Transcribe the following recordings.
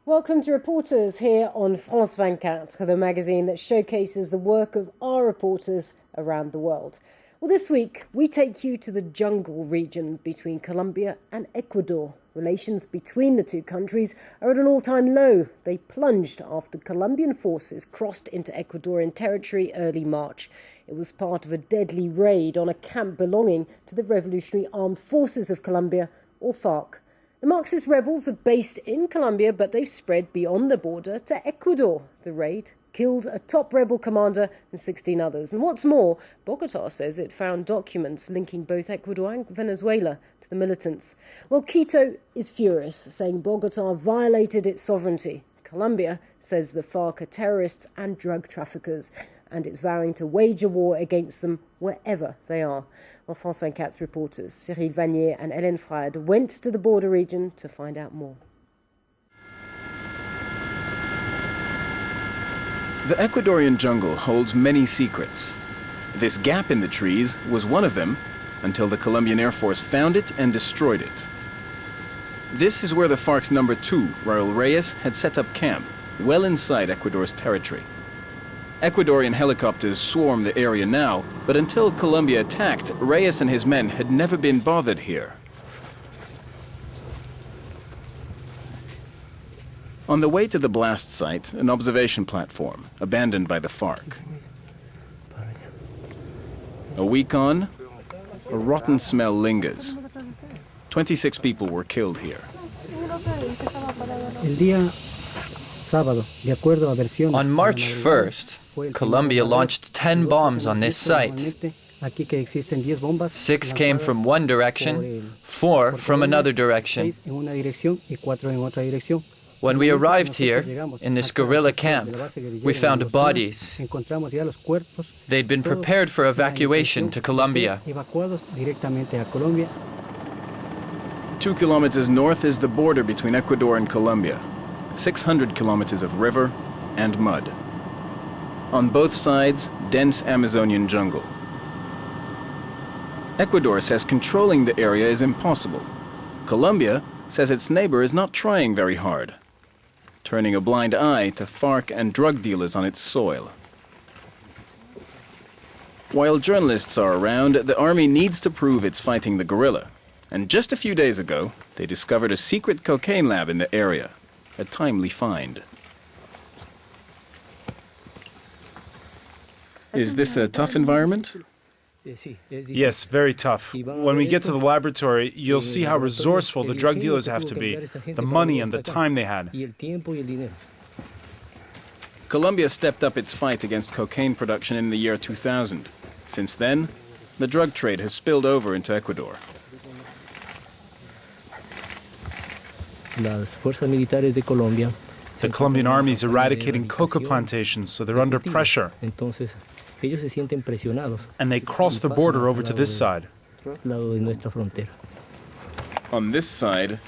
Welcome to Reporters here on France 24, the magazine that showcases the work of our reporters around the world. Well, this week we take you to the jungle region between Colombia and Ecuador. Relations between the two countries are at an all-time low. They plunged after Colombian forces crossed into Ecuadorian territory early March. It was part of a deadly raid on a camp belonging to the Revolutionary Armed Forces of Colombia, or FARC. The Marxist rebels are based in Colombia, but they've spread beyond the border to Ecuador. The raid killed a top rebel commander and 16 others. And what's more, Bogota says it found documents linking both Ecuador and Venezuela to the militants. Well, Quito is furious, saying Bogota violated its sovereignty. Colombia says the FARC are terrorists and drug traffickers, and it's vowing to wage a war against them wherever they are. Well, France 24's reporters C.Vanier and H.Frade went to the border region to find out more. The Ecuadorian jungle holds many secrets. This gap in the trees was one of them until the Colombian Air Force found it and destroyed it. This is where the FARC's No. 2, Raul Reyes, had set up camp, well inside Ecuador's territory. Ecuadorian helicopters swarm the area now, but until Colombia attacked, Reyes and his men had never been bothered here. On the way to the blast site, an observation platform, abandoned by the FARC. A week on, a rotten smell lingers. 26 people were killed here. On March 1st, Colombia launched 10 bombs on this site. 6 came from one direction, 4 from another direction. When we arrived here, in this guerrilla camp, we found bodies. They'd been prepared for evacuation to Colombia. 2 kilometers north is the border between Ecuador and Colombia. 600 kilometers of river and mud. On both sides, dense Amazonian jungle. Ecuador says controlling the area is impossible. Colombia says its neighbor is not trying very hard, turning a blind eye to FARC and drug dealers on its soil. While journalists are around, the army needs to prove it's fighting the guerrilla. And just a few days ago, they discovered a secret cocaine lab in the area. A timely find. Is this a tough environment? Yes, very tough. When we get to the laboratory, you'll see how resourceful the drug dealers have to be, the money and the time they had. Colombia stepped up its fight against cocaine production in the year 2000. Since then, the drug trade has spilled over into Ecuador. The Colombian army is eradicating coca plantations, so they're under pressure. And they cross the border over to this side. On this side,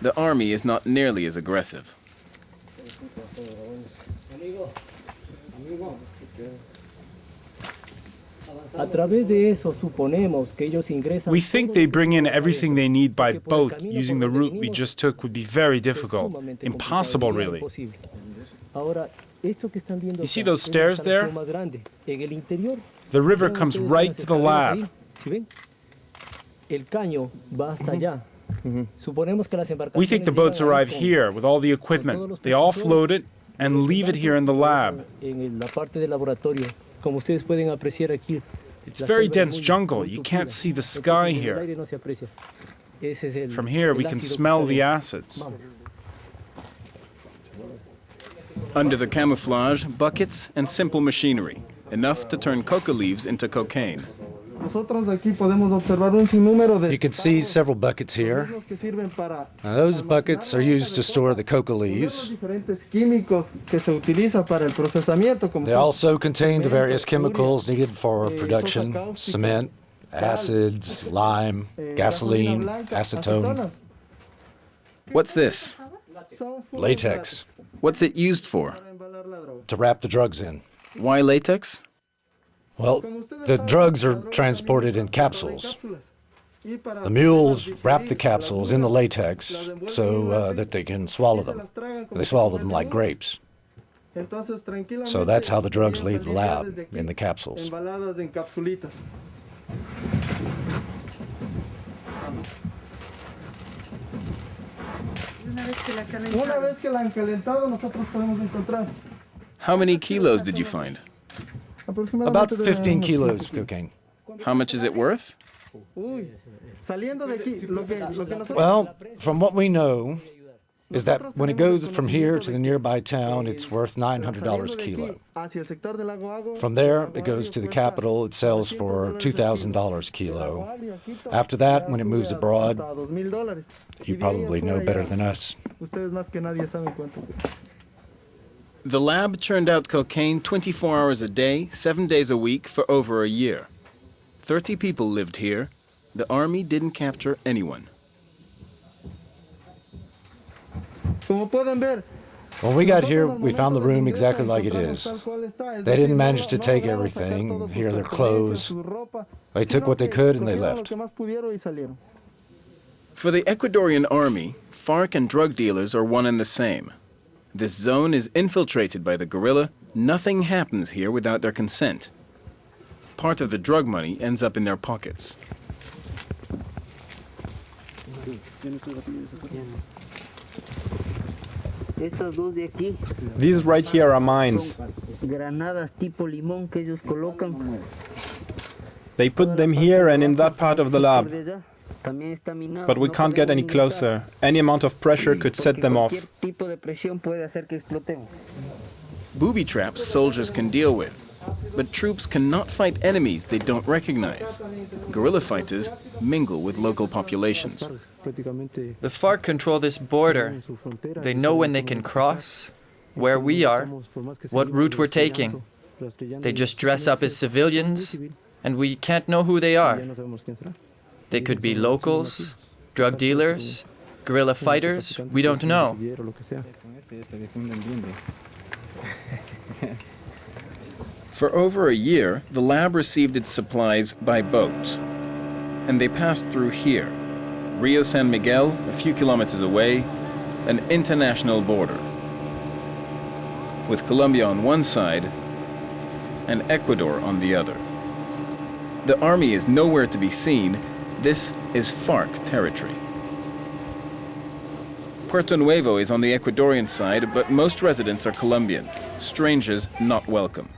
the army is not nearly as aggressive. We think they bring in everything they need by boat. Using the route we just took would be very difficult. Impossible, really. You see those stairs there? The river comes right to the lab. We think the boats arrive here with all the equipment. They all float it and leave it here in the lab. It's very dense jungle. You can't see the sky here. From here, we can smell the acids. Under the camouflage, buckets and simple machinery, enough to turn coca leaves into cocaine. You can see several buckets here. Those buckets are used to store the coca leaves. They also contain the various chemicals needed for production: cement, acids, lime, gasoline, acetone. What's this? Latex. What's it used for? To wrap the drugs in. Why latex? Well, the drugs are transported in capsules. The mules wrap the capsules in the latex so that they can swallow them. They swallow them like grapes. So that's how the drugs leave the lab, in the capsules. How many kilos did you find? About 15 kilos of cocaine. How much is it worth? Well, from what we know, is that when it goes from here to the nearby town, it's worth $900 a kilo. From there, it goes to the capital, it sells for $2,000 a kilo. After that, when it moves abroad, you probably know better than us. The lab churned out cocaine 24 hours a day, 7 days a week for over a year. 30 people lived here. The army didn't capture anyone. When we got here, we found the room exactly like it is. They didn't manage to take everything. Here are their clothes. They took what they could and they left. For the Ecuadorian army, FARC and drug dealers are one and the same. This zone is infiltrated by the guerrilla. Nothing happens here without their consent. Part of the drug money ends up in their pockets. These right here are mines. They put them here and in that part of the lab. But we can't get any closer. Any amount of pressure could set them off. Booby traps soldiers can deal with, but troops cannot fight enemies they don't recognize. Guerrilla fighters mingle with local populations. The FARC control this border. They know when they can cross, where we are, what route we're taking. They just dress up as civilians, and we can't know who they are. They could be locals, drug dealers, guerrilla fighters, we don't know. For over a year, the lab received its supplies by boat. And they passed through here, Rio San Miguel, a few kilometers away, an international border. With Colombia on one side and Ecuador on the other. The army is nowhere to be seen. This is FARC territory. Puerto Nuevo is on the Ecuadorian side, but most residents are Colombian, strangers not welcome.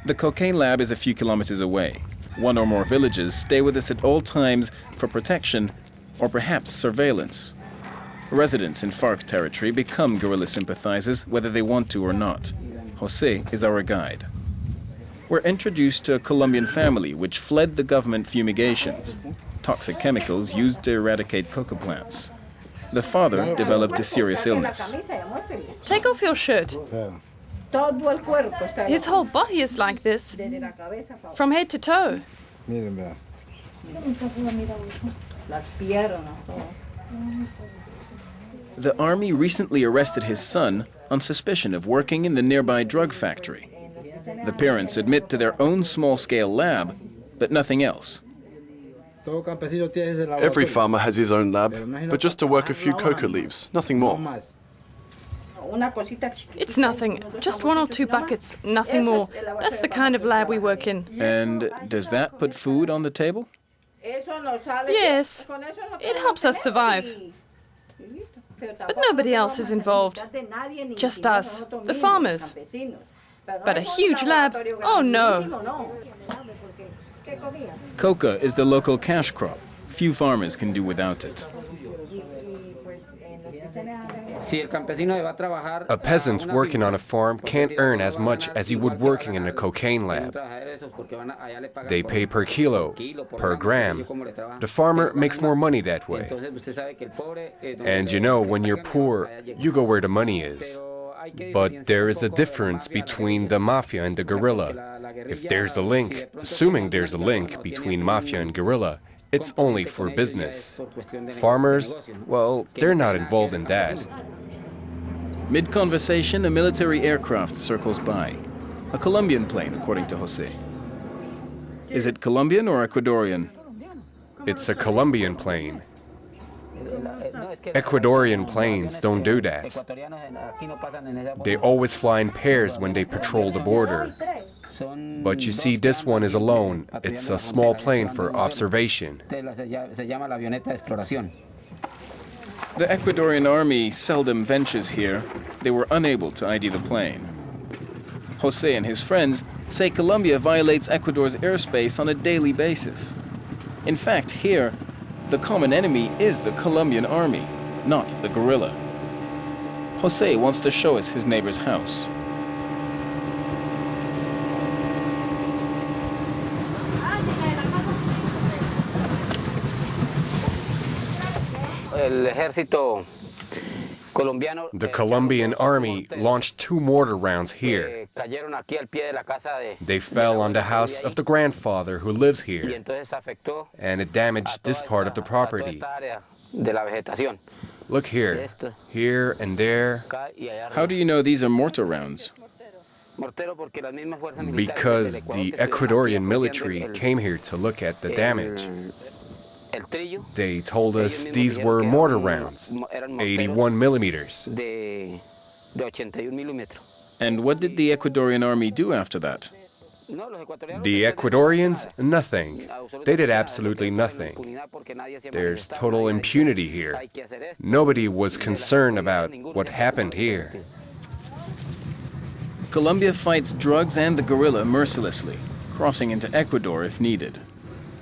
The cocaine lab is a few kilometers away. One or more villages stay with us at all times for protection or perhaps surveillance. Residents in FARC territory become guerrilla sympathizers whether they want to or not. Jose is our guide. We're introduced to a Colombian family which fled the government fumigations, toxic chemicals used to eradicate coca plants. The father developed a serious illness. Take off your shirt. His whole body is like this, from head to toe. The army recently arrested his son on suspicion of working in the nearby drug factory. The parents admit to their own small-scale lab, but nothing else. Every farmer has his own lab, but just to work a few coca leaves, nothing more. It's nothing, just 1 or 2 buckets, nothing more. That's the kind of lab we work in. And does that put food on the table? Yes, it helps us survive. But nobody else is involved, just us, the farmers. But a huge lab, oh no. Coca is the local cash crop. Few farmers can do without it. A peasant working on a farm can't earn as much as he would working in a cocaine lab. They pay per kilo, per gram. The farmer makes more money that way. And you know, when you're poor, you go where the money is. But there is a difference between the mafia and the guerrilla. If there's a link, assuming there's a link between mafia and guerrilla, it's only for business. Farmers, well, they're not involved in that. Mid-conversation, a military aircraft circles by. A Colombian plane, according to Jose. Is it Colombian or Ecuadorian? It's a Colombian plane. Ecuadorian planes don't do that. They always fly in pairs when they patrol the border. But you see, this one is alone. It's a small plane for observation. The Ecuadorian army seldom ventures here. They were unable to ID the plane. Jose and his friends say Colombia violates Ecuador's airspace on a daily basis. In fact, here, the common enemy is the Colombian army, not the guerrilla. Jose wants to show us his neighbor's house. The Colombian army launched 2 mortar rounds here. They fell on the house of the grandfather who lives here, and it damaged this part of the property. Look here, here and there. How do you know these are mortar rounds? Because the Ecuadorian military came here to look at the damage. They told us these were mortar rounds, 81 millimeters. And what did the Ecuadorian army do after that? The Ecuadorians, nothing. They did absolutely nothing. There's total impunity here. Nobody was concerned about what happened here. Colombia fights drugs and the guerrilla mercilessly, crossing into Ecuador if needed.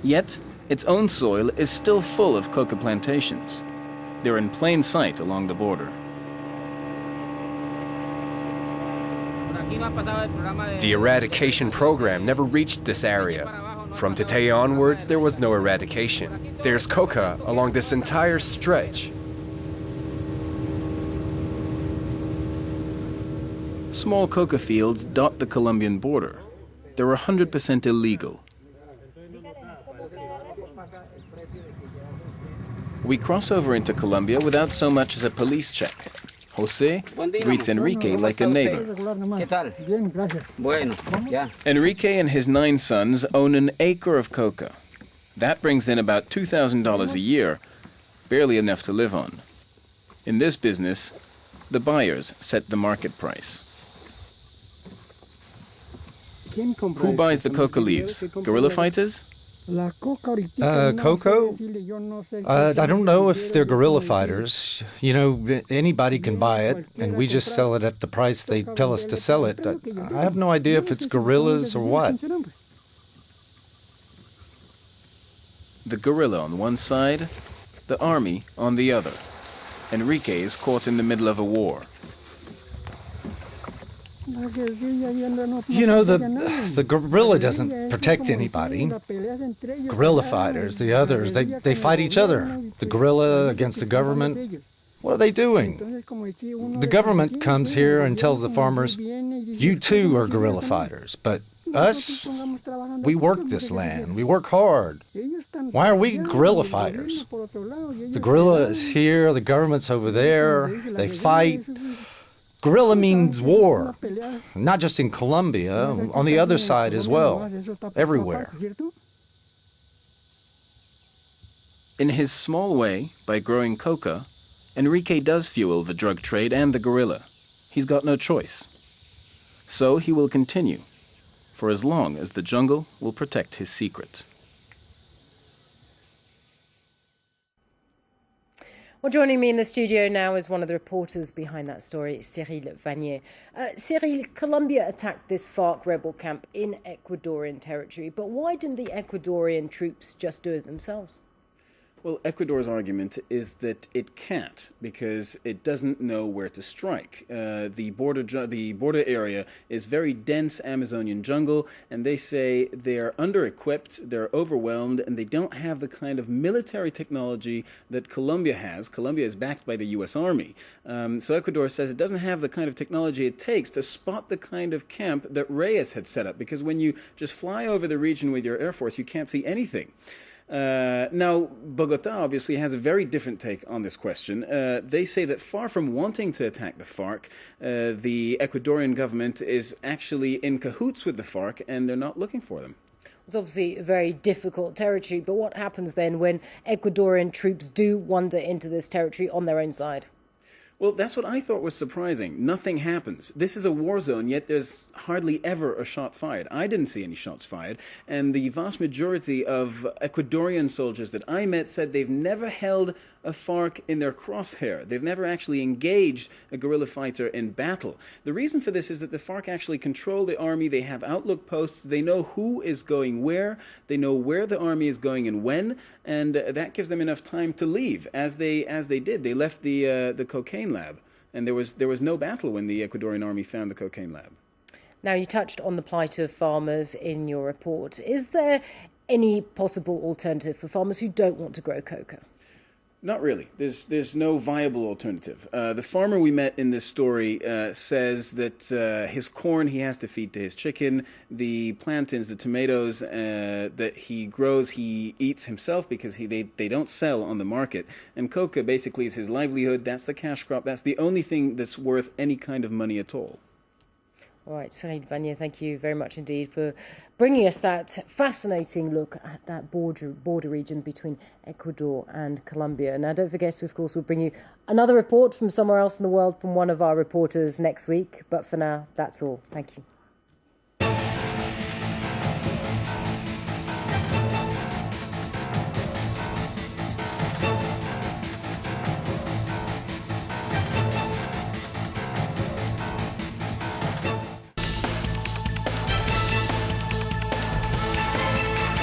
Yet, its own soil is still full of coca plantations. They're in plain sight along the border. The eradication program never reached this area. From Tete onwards, there was no eradication. There's coca along this entire stretch. Small coca fields dot the Colombian border. They're 100% illegal. We cross over into Colombia without so much as a police check. Jose greets Enrique like a neighbor. Enrique and his 9 sons own an acre of coca. That brings in about $2,000 a year, barely enough to live on. In this business, the buyers set the market price. Who buys the coca leaves? Guerrilla fighters? Cocoa? I don't know if they're guerrilla fighters. You know, anybody can buy it, and we just sell it at the price they tell us to sell it. I have no idea if it's guerrillas or what. The guerrilla on one side, the army on the other. Enrique is caught in the middle of a war. You know, the guerrilla doesn't protect anybody. Guerrilla fighters, the others, they fight each other. The guerrilla against the government. What are they doing? The government comes here and tells the farmers, you too are guerrilla fighters, but us, we work this land, we work hard. Why are we guerrilla fighters? The guerrilla is here, the government's over there, they fight. Guerrilla means war, not just in Colombia, on the other side as well, everywhere. In his small way, by growing coca, Enrique does fuel the drug trade and the guerrilla. He's got no choice. So he will continue, for as long as the jungle will protect his secret. Well, joining me in the studio now is one of the reporters behind that story, C.Vanier. Cyril, Colombia attacked this FARC rebel camp in Ecuadorian territory, but why didn't the Ecuadorian troops just do it themselves? Well, Ecuador's argument is that it can't because it doesn't know where to strike. The border area is very dense Amazonian jungle, and they say they're under-equipped, they're overwhelmed, and they don't have the kind of military technology that Colombia has. Colombia is backed by the U.S. Army. So Ecuador says it doesn't have the kind of technology it takes to spot the kind of camp that Reyes had set up, because when you just fly over the region with your Air Force, you can't see anything. Now, Bogota obviously has a very different take on this question. They say that far from wanting to attack the FARC, the Ecuadorian government is actually in cahoots with the FARC, and they're not looking for them. It's obviously a very difficult territory, but what happens then when Ecuadorian troops do wander into this territory on their own side? Well, that's what I thought was surprising. Nothing happens. This is a war zone, yet there's hardly ever a shot fired. I didn't see any shots fired, and the vast majority of Ecuadorian soldiers that I met said they've never held a FARC in their crosshair. They've never actually engaged a guerrilla fighter in battle. The reason for this is that the FARC actually control the army. They have outlook posts. They know who is going where. They know where the army is going and when, and that gives them enough time to leave, as they did. They left the cocaine lab, and there was no battle when the Ecuadorian army found the cocaine lab. Now, you touched on the plight of farmers in your report. Is there any possible alternative for farmers who don't want to grow coca? Not really. There's no viable alternative. The farmer we met in this story says that his corn he has to feed to his chicken. The plantains, the tomatoes that he grows, he eats himself because they don't sell on the market. And coca basically is his livelihood. That's the cash crop. That's the only thing that's worth any kind of money at all. All right, C.Vanier, thank you very much indeed for bringing us that fascinating look at that border region between Ecuador and Colombia. Now, don't forget, of course, we'll bring you another report from somewhere else in the world from one of our reporters next week. But for now, that's all. Thank you.